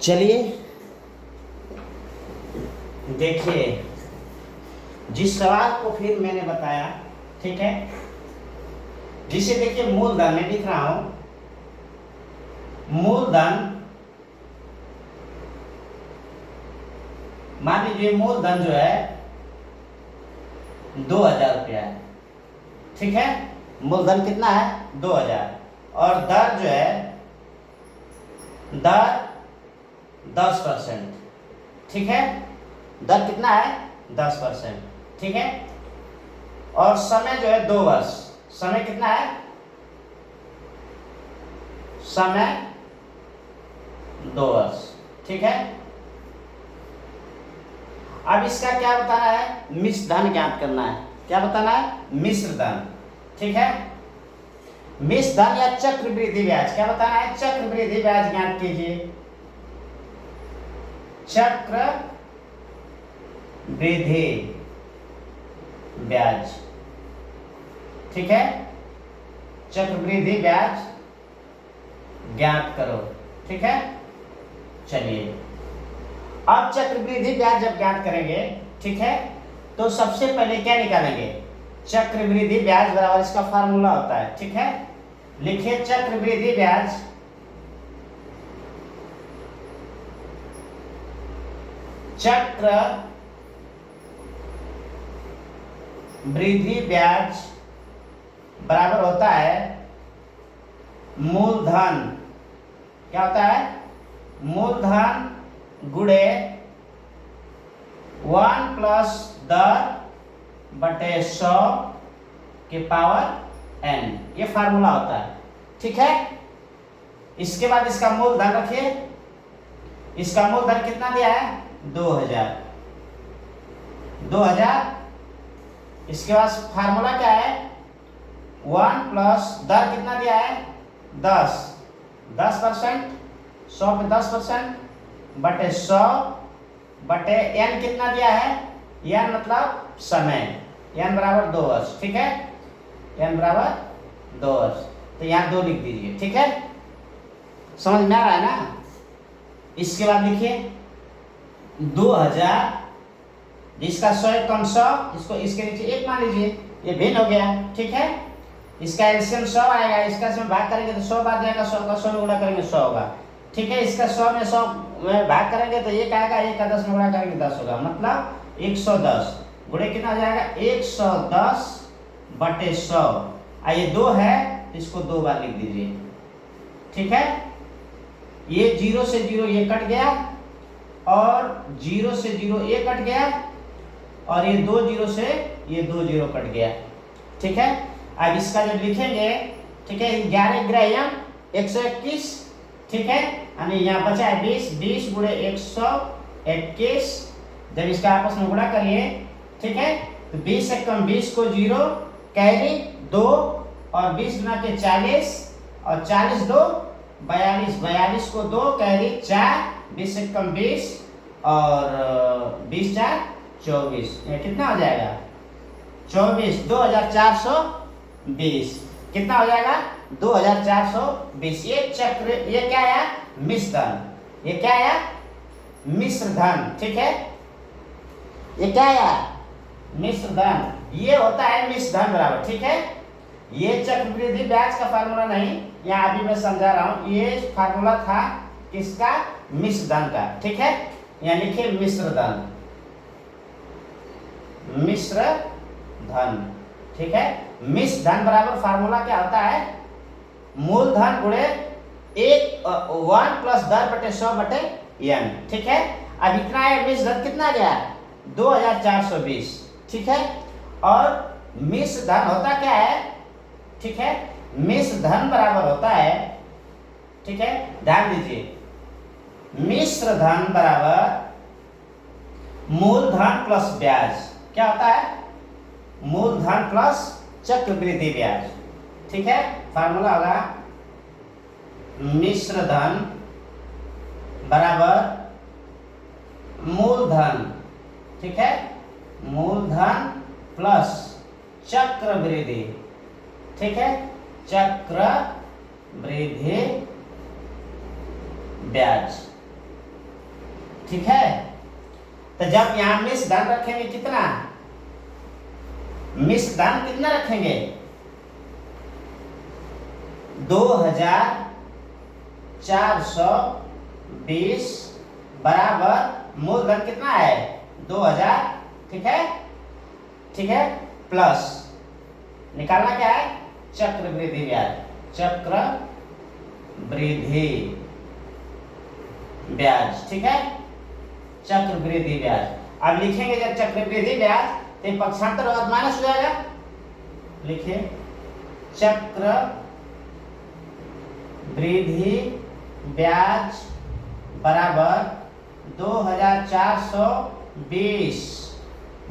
चलिए देखिए, जिस सवाल को फिर मैंने बताया, ठीक है, जिसे देखिए मूलधन में लिख रहा हूं, मूलधन, मान लीजिए मूलधन जो है 2000 रुपया है, ठीक है, मूलधन कितना है 2000, और दर जो है दर 10%, ठीक है, दर कितना है 10%, ठीक है, और समय जो है 2 वर्ष, समय कितना है, समय 2 वर्ष, ठीक है। अब इसका क्या बताना है, मिश्र धन ज्ञात करना है, क्या बताना है, मिश्र धन, ठीक है, मिश्र धन या चक्रवृद्धि ब्याज, क्या बताना है, चक्रवृद्धि ब्याज ज्ञात कीजिए, चक्रवृद्धि ब्याज, ठीक है, चक्रवृद्धि ब्याज ज्ञात करो, ठीक है। चलिए, अब चक्रवृद्धि ब्याज जब ज्ञात करेंगे, ठीक है, तो सबसे पहले क्या निकालेंगे, चक्रवृद्धि ब्याज बराबर इसका फार्मूला होता है, ठीक है, लिखिए चक्रवृद्धि ब्याज चक्रवृद्धि ब्याज बराबर होता है मूलधन, क्या होता है, मूलधन गुणे 1 प्लस दर बटे 100 के पावर n, ये फार्मूला होता है, ठीक है। इसके बाद इसका मूलधन रखिए, इसका मूलधन कितना दिया है 2000, इसके बाद फार्मूला क्या है 1 प्लस दर कितना दिया है 10%, 100 पे 10% बटे 100 बटे n कितना दिया है, n मतलब समय, n बराबर 2 वर्ष, ठीक है, n बराबर 2 वर्ष, तो यहाँ 2 लिख दीजिए, ठीक है, समझ में आ रहा है ना। इसके बाद लिखिए 2000, जिसका 100 कम 100, इसको इसके नीचे 1 मान लीजिए, ये भिन्न हो गया, ठीक है, इसका एलसीएम 100 आएगा, इसका इसमें भाग करेंगे तो 100 बार जाएगा, 100 का 100 में गुणा करेंगे 100 होगा, ठीक है, इसका 100 में 100 में भाग करेंगे तो 1 आएगा, 1 का 10 में गुणा करेंगे 10 होगा, मतलब 110 गुणे कितना हो जाएगा 110 बटे 100, ये 2 है तो इसको 2 बार लिख दीजिए, ठीक है, ये 0 से 0 ये कट गया, और 0 से 0 ये कट गया, और ये 2 0 से ये 2 0 कट गया, ठीक है। अब इसका जब लिखेंगे, ठीक है, 11 ग्राम 121, ठीक है, यानी यहाँ बचा है 20 गुणे 121, जब इसका आपस में गुणा करिए, ठीक है, तो 20 से कम 20 को 0, कैरी 2, और 20 गुना के 40, और 40 2 42 को 2, कैरी 4, 20 से कम 20, और 20 4 24, ये कितना हो जाएगा 24, 2420, कितना हो जाएगा 2420, ये चक्र, ये क्या है मिश्र धन, ये क्या है मिश्र धन, ठीक है, ये क्या है मिश्र धन, ये होता है मिश्र धन बराबर, ठीक है, ये चक्रवृद्धि ब्याज का फार्मूला नहीं, यहाँ अभी मैं समझा रहा हूं, ये फार्मूला था किसका, मिश्र धन का, ठीक है, यहाँ लिखिए मिश्र धन, मिश्र धन, ठीक है, मिश्र धन बराबर फार्मूला क्या होता है, मूलधन गुणे 1 प्लस दर बटे 100 बटे n, ठीक है। अब इतना है, मिश्र धन कितना गया 2420, ठीक है, और मिश्र धन होता क्या है, ठीक है, मिश्र धन बराबर होता है, ठीक है, ध्यान दीजिए, मिश्र धन बराबर मूलधन प्लस ब्याज, क्या होता है मूलधन प्लस चक्रवृद्धि ब्याज, ठीक है, फार्मूला होगा मिश्र धन बराबर मूलधन, ठीक है, मूलधन प्लस चक्रवृद्धि, ठीक है, चक्रवृद्धि ब्याज, ठीक है। तो जब यहाँ मिश्र धन रखेंगे कितना, मिश्र धन कितना रखेंगे 2420 बराबर मूलधन कितना है 2000, ठीक है, ठीक है, प्लस निकालना क्या है चक्रवृद्धि ब्याज, चक्रवृद्धि ब्याज, ठीक है, चक्रवृद्धि ब्याज। अब लिखेंगे जब चक्रवृद्धि ब्याज तो पक्षांतर और माइनस हो जाएगा, लिखिए चक्रवृद्धि ब्याज बराबर 2420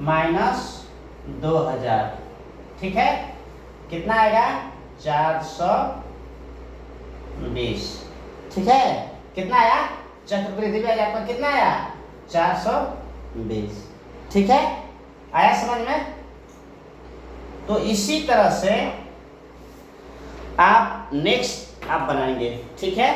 माइनस 2000, ठीक है, कितना आएगा 420, ठीक है, कितना आया चक्रवृद्धि ब्याज आपका कितना आया 420, ठीक है, आया समझ में। तो इसी तरह से आप नेक्स्ट आप बनाएंगे, ठीक है।